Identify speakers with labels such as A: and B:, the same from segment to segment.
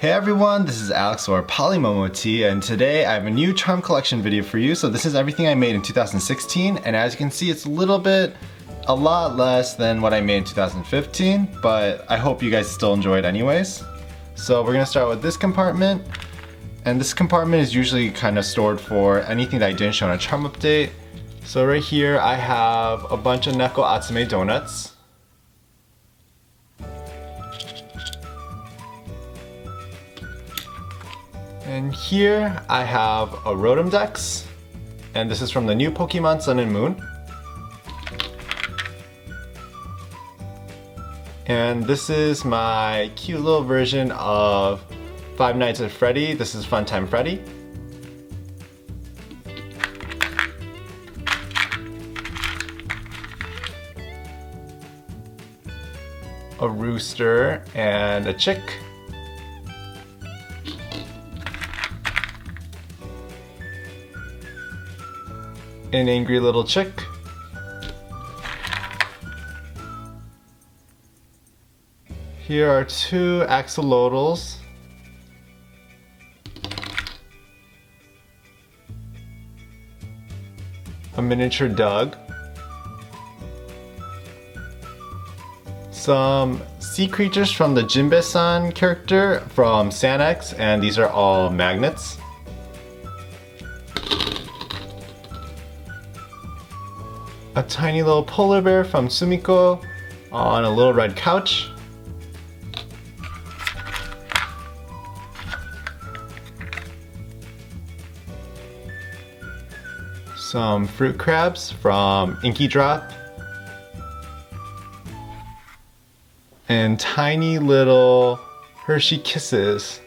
A: Hey everyone, this is Alex or PolymomoTea, and today I have a new charm collection video for you. So this is everything I made in 2016, and as you can see, it's a lot less than what I made in 2015, but I hope you guys still enjoy it anyways. So we're gonna start with this compartment, and this compartment is usually kind of stored for anything that I didn't show in a charm update. So right here I have a bunch of Neko Atsume donuts. And here I have a Rotom Dex, and this is from the new Pokemon Sun and Moon. And this is my cute little version of Five Nights at Freddy. This is Funtime Freddy. A rooster and a chick. An angry little chick. Here are two axolotls. A miniature Doug. Some sea creatures from the Jinbe-san character from Sanex, and these are all magnets. A tiny little polar bear from Sumiko on a little red couch. Some fruit crabs from Inky Drop. And tiny little Hershey Kisses.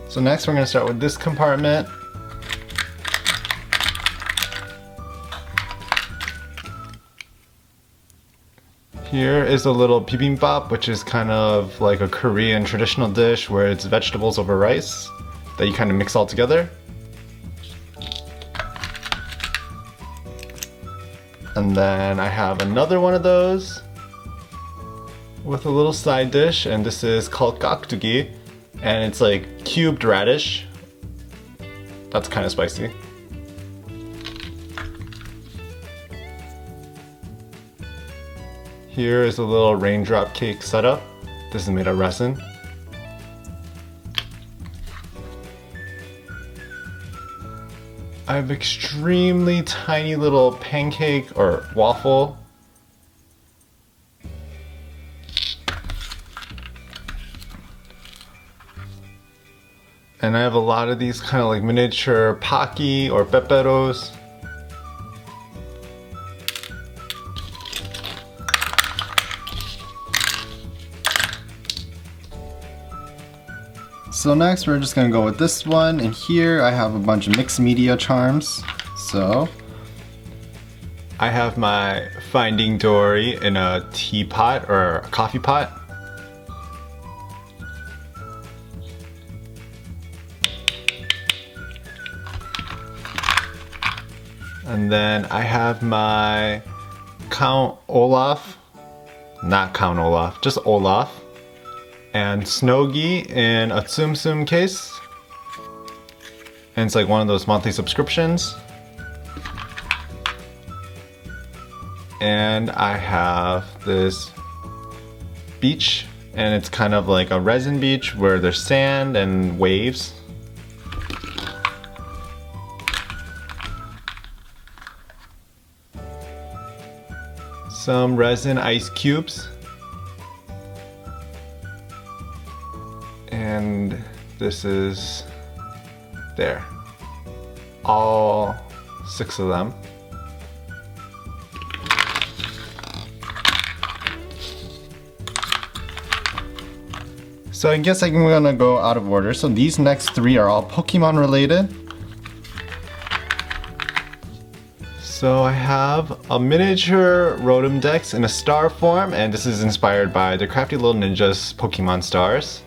A: So next we're going to start with this compartment. Here is a little Peeping Pop, which is kind of like a Korean traditional dish where it's vegetables over rice that you kind of mix all together. And then I have another one of those with a little side dish, and this is called Gakdugi. And it's like cubed radish. That's kind of spicy. Here is a little raindrop cake setup. This is made of resin. I have extremely tiny little pancake or waffle. And I have a lot of these kind of like miniature Pocky or Peperos. So next we're just gonna go with this one, and here I have a bunch of mixed media charms. So I have my Finding Dory in a teapot or a coffee pot. And then I have my Count Olaf, not Count Olaf, just Olaf, and Snowgy in a Tsum Tsum case. And it's like one of those monthly subscriptions. And I have this beach, and it's kind of like a resin beach where there's sand and waves. Some resin ice cubes, and this is there, all 6 of them. So I guess I'm gonna go out of order. So these next 3 are all Pokemon related. So I have a miniature Rotom Dex in a star form, and this is inspired by the Crafty Little Ninjas Pokemon stars.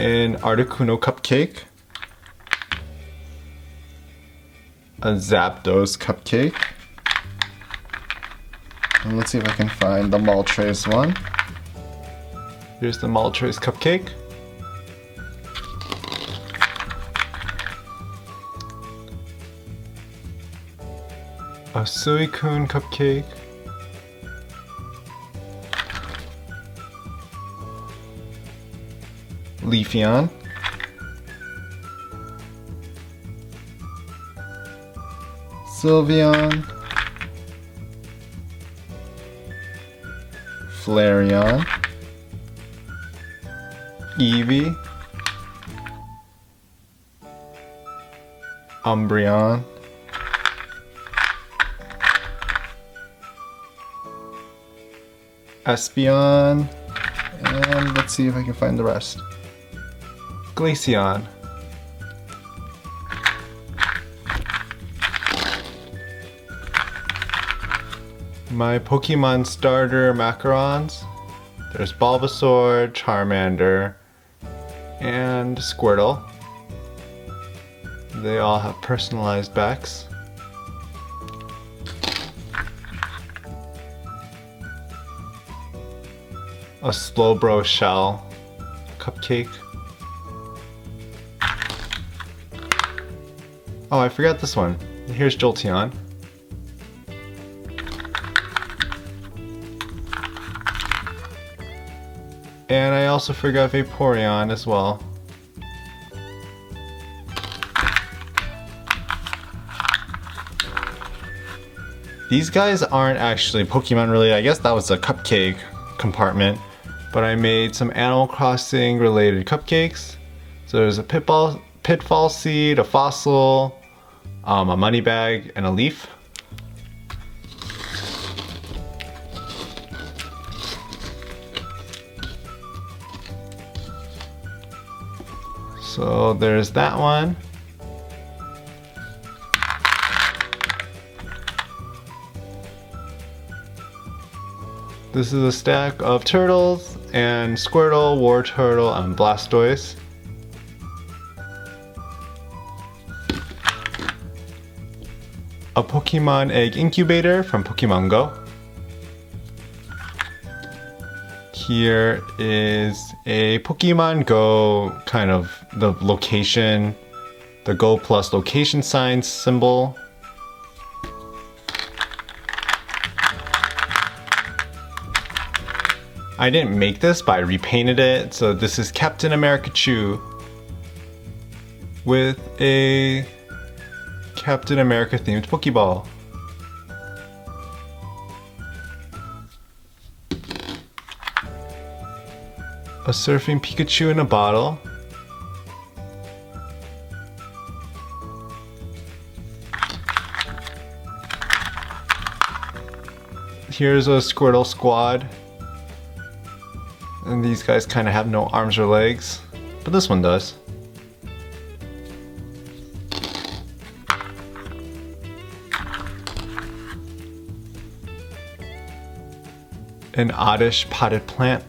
A: an Articuno cupcake, a Zapdos cupcake, and let's see if I can find the Maltrace one. Here's the Maltrace cupcake. A Suicune cupcake. Leafeon. Sylveon. Flareon. Eevee. Umbreon. Espeon. And let's see if I can find the rest. Glaceon. My Pokemon starter macarons. There's Bulbasaur, Charmander, and Squirtle. They all have personalized backs. A Slowbro shell cupcake. Oh, I forgot this one. Here's Jolteon. And I also forgot Vaporeon as well. These guys aren't actually Pokemon related. I guess that was a cupcake compartment. But I made some Animal Crossing related cupcakes. So there's a pitfall seed, a fossil, a money bag, and a leaf. So there's that one. This is a stack of turtles and Squirtle, Wartortle, and Blastoise. A Pokemon egg incubator from Pokemon Go. Here is a Pokemon Go kind of the location, the Go plus location sign symbol. I didn't make this, but I repainted it. So this is Captain America Chew with a Captain America themed Pokeball. A surfing Pikachu in a bottle. Here's a Squirtle squad. And these guys kind of have no arms or legs, but this one does. An oddish potted plant.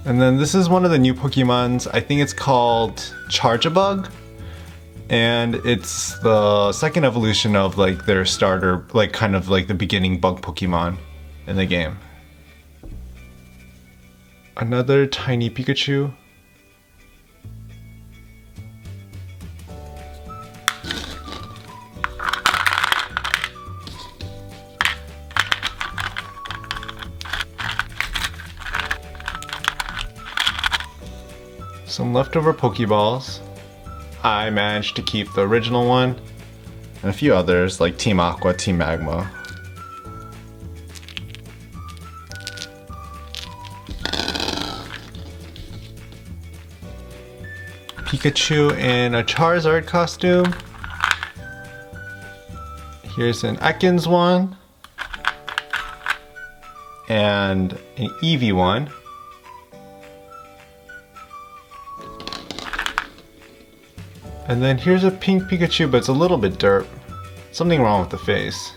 A: And then this is one of the new Pokemons. I think it's called Charjabug. And it's the second evolution of like their starter, like kind of like the beginning bug Pokemon in the game. Another tiny Pikachu. Some leftover Pokeballs. I managed to keep the original one and a few others like Team Aqua, Team Magma. Pikachu in a Charizard costume. Here's an Ekans one and an Eevee one. And then here's a pink Pikachu, but it's a little bit derp. Something wrong with the face.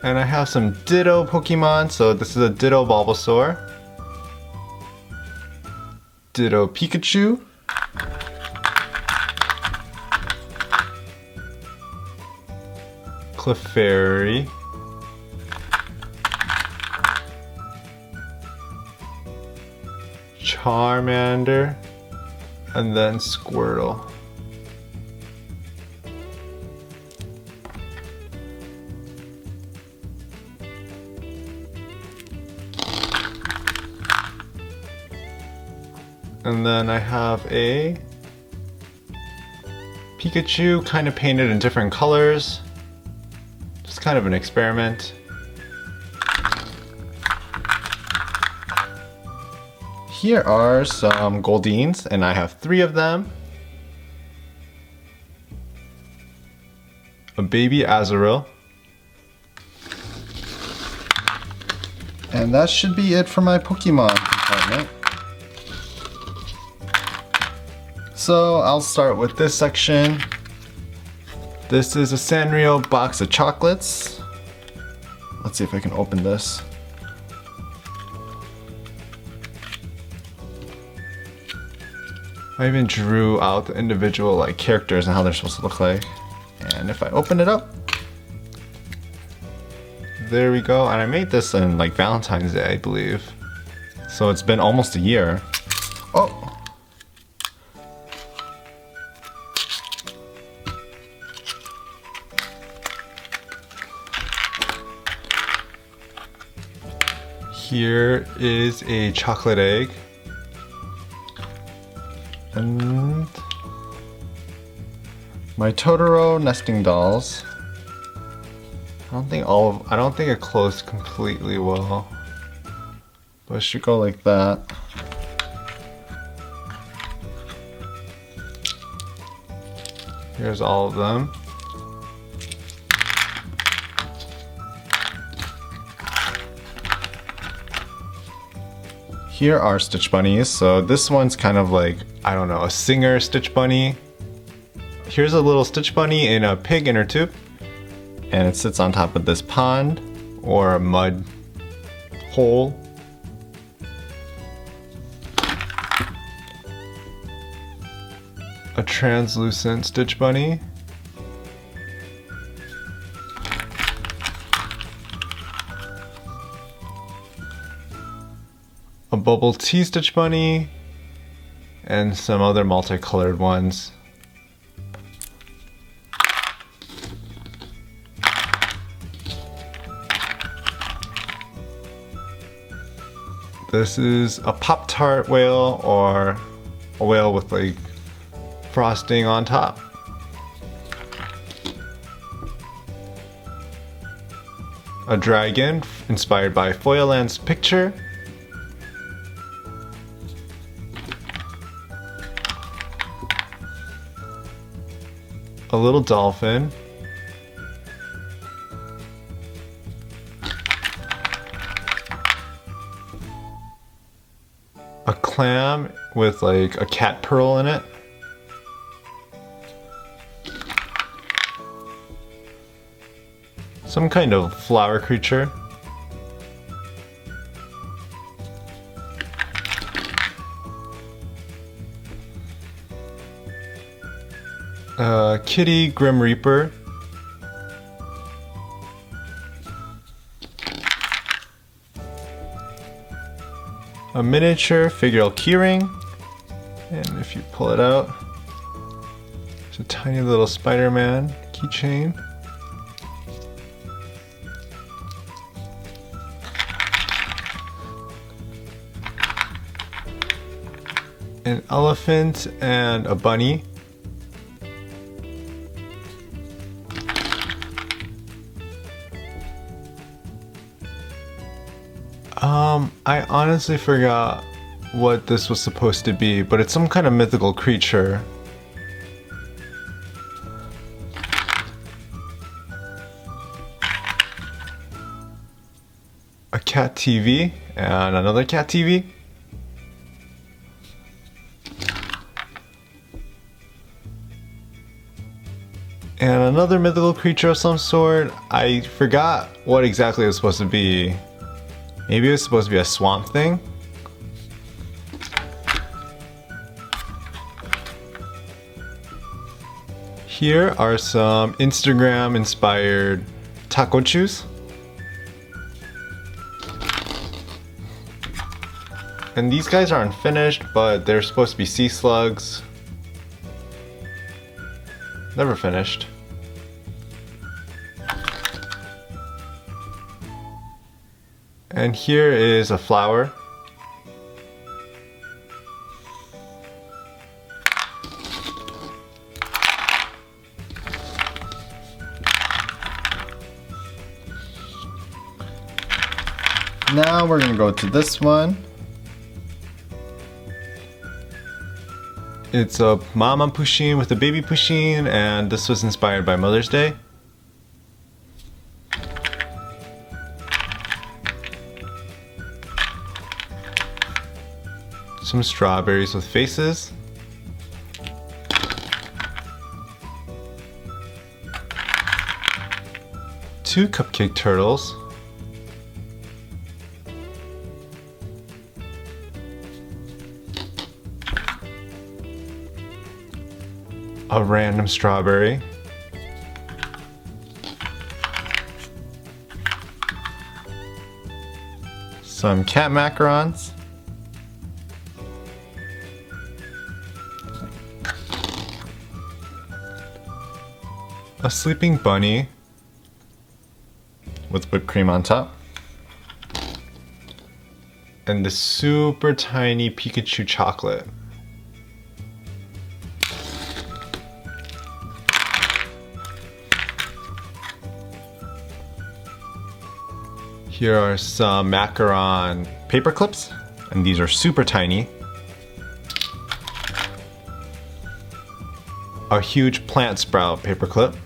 A: And I have some Ditto Pokemon. So this is a Ditto Bulbasaur, Ditto Pikachu, Clefairy, Charmander, and then Squirtle. And then I have a Pikachu kind of painted in different colors. Just kind of an experiment. Here are some Goldines, and I have 3 of them. A baby Azurill. And that should be it for my Pokemon compartment. So I'll start with this section. This is a Sanrio box of chocolates. Let's see if I can open this. I even drew out the individual characters and how they're supposed to look like. And if I open it up, there we go. And I made this in Valentine's Day, I believe. So it's been almost a year. Oh! Here is a chocolate egg. And my Totoro nesting dolls. I don't think it closed completely well, but it should go like that. Here's all of them. Here are Stitch Bunnies. So this one's kind of I don't know, a singer Stitch Bunny. Here's a little Stitch Bunny in a pig inner tube, and it sits on top of this pond or a mud hole. A translucent Stitch Bunny. A bubble tea Stitch Bunny, and some other multicolored ones. This is a Pop-Tart whale, or a whale with frosting on top. A dragon inspired by Foyland's picture. A little dolphin. A clam with a cat pearl in it. Some kind of flower creature. Kitty Grim Reaper. A miniature figural keyring, and if you pull it out, it's a tiny little Spider-Man keychain. An elephant and a bunny. I honestly forgot what this was supposed to be, but it's some kind of mythical creature. A cat TV and another cat TV. And another mythical creature of some sort. I forgot what exactly it was supposed to be. Maybe it was supposed to be a swamp thing. Here are some Instagram inspired taco chews. And these guys are unfinished, but they're supposed to be sea slugs. Never finished. And here is a flower. Now we're gonna go to this one. It's a mama pusheen with a baby pusheen, and this was inspired by Mother's Day. Some strawberries with faces. Two cupcake turtles. A random strawberry. Some cat macarons. A sleeping bunny with whipped cream on top. And the super tiny Pikachu chocolate. Here are some macaron paper clips, and these are super tiny. A huge plant sprout paperclip.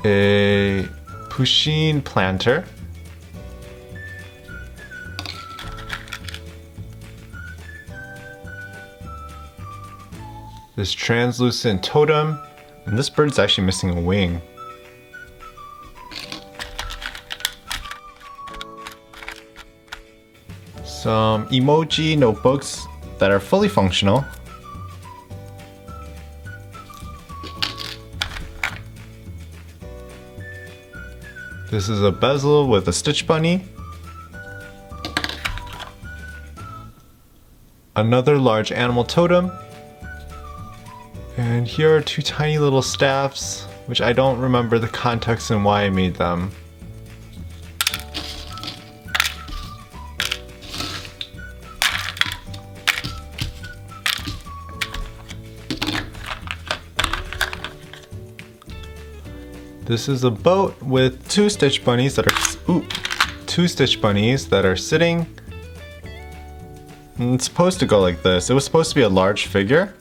A: A pusheen planter. This translucent totem, and this bird's actually missing a wing. Some emoji notebooks that are fully functional. This is a bezel with a stitch bunny. Another large animal totem. And here are two tiny little staffs, which I don't remember the context and why I made them. This is a boat with two stitch bunnies that are sitting. And it's supposed to go like this. It was supposed to be a large figure,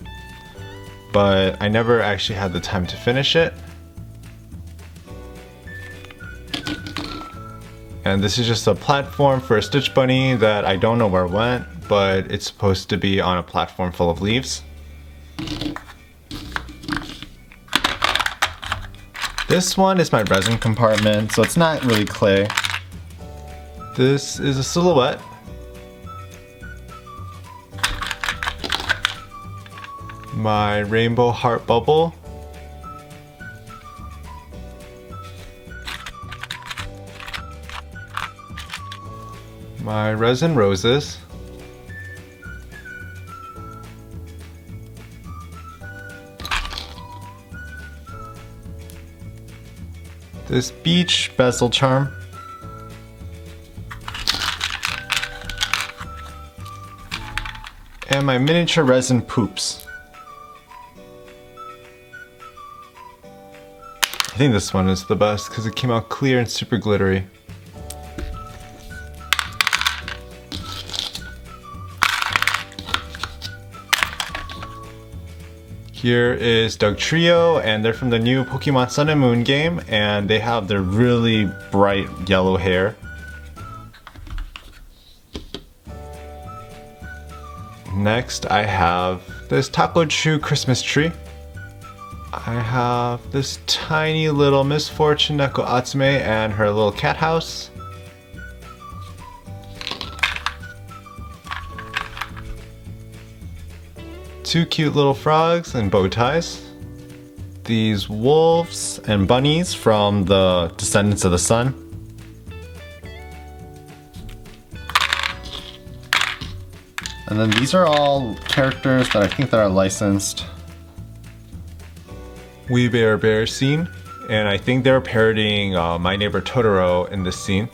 A: but I never actually had the time to finish it. And this is just a platform for a stitch bunny that I don't know where it went, but it's supposed to be on a platform full of leaves. This one is my resin compartment, so it's not really clay. This is a silhouette. My rainbow heart bubble. My resin roses. This beach bezel charm. And my miniature resin poops. I think this one is the best because it came out clear and super glittery. Here is Doug Trio, and they're from the new Pokemon Sun and Moon game, and they have their really bright yellow hair. Next, I have this Taco Chew Christmas tree. I have this tiny little Misfortune Neko Atsume and her little cat house. Two cute little frogs and bow ties. These wolves and bunnies from the Descendants of the Sun. And then these are all characters that I think that are licensed. We Bear Bear scene, and I think they're parodying My Neighbor Totoro in this scene.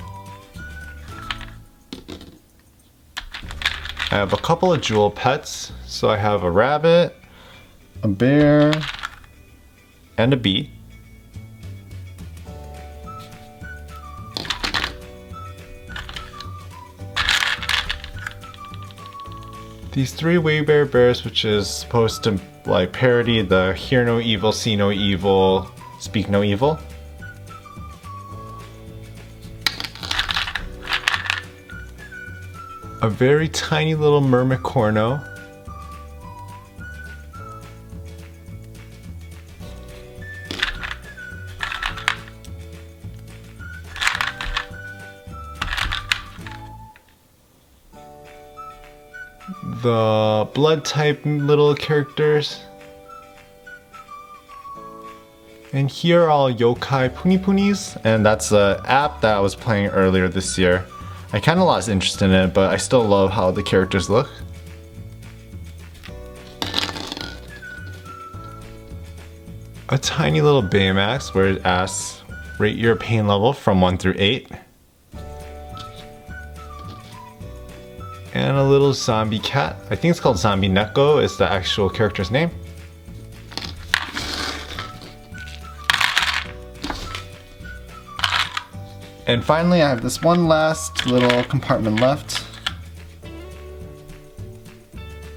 A: I have a couple of jewel pets, so I have a rabbit, a bear, and a bee. These three We Bear Bears, which is supposed to like parody the Hear No Evil, See No Evil, Speak No Evil. A very tiny little Mermicorno. The blood type little characters. And here are all Yokai Punipunis, and that's an app that I was playing earlier this year. I kind of lost interest in it, but I still love how the characters look. A tiny little Baymax where it asks, rate your pain level from 1 through 8. And a little zombie cat. I think it's called Zombie Neko is the actual character's name. And finally, I have this one last little compartment left.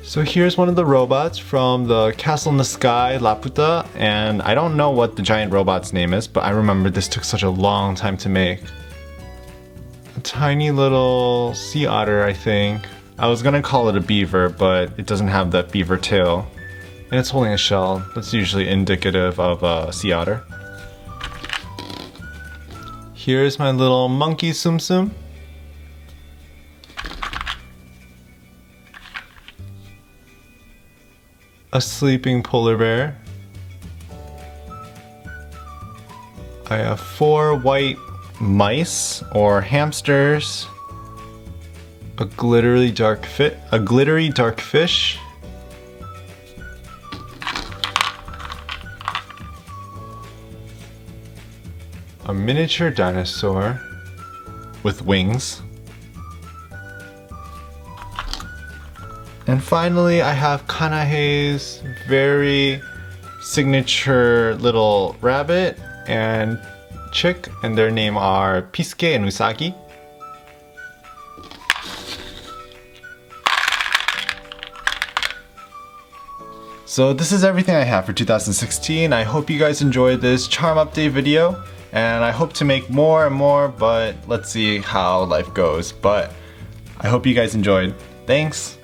A: So here's one of the robots from the Castle in the Sky, Laputa, and I don't know what the giant robot's name is, but I remember this took such a long time to make. A tiny little sea otter, I think. I was gonna call it a beaver, but it doesn't have that beaver tail. And it's holding a shell. That's usually indicative of a sea otter. Here's my little monkey Tsum Tsum. A sleeping polar bear. I have 4 white mice or hamsters. A glittery dark fish. A miniature dinosaur with wings. And finally, I have Kanahei's very signature little rabbit and chick, and their name are Pisuke and Usagi. So this is everything I have for 2016. I hope you guys enjoyed this charm update video, and I hope to make more and more, but let's see how life goes. But I hope you guys enjoyed. Thanks!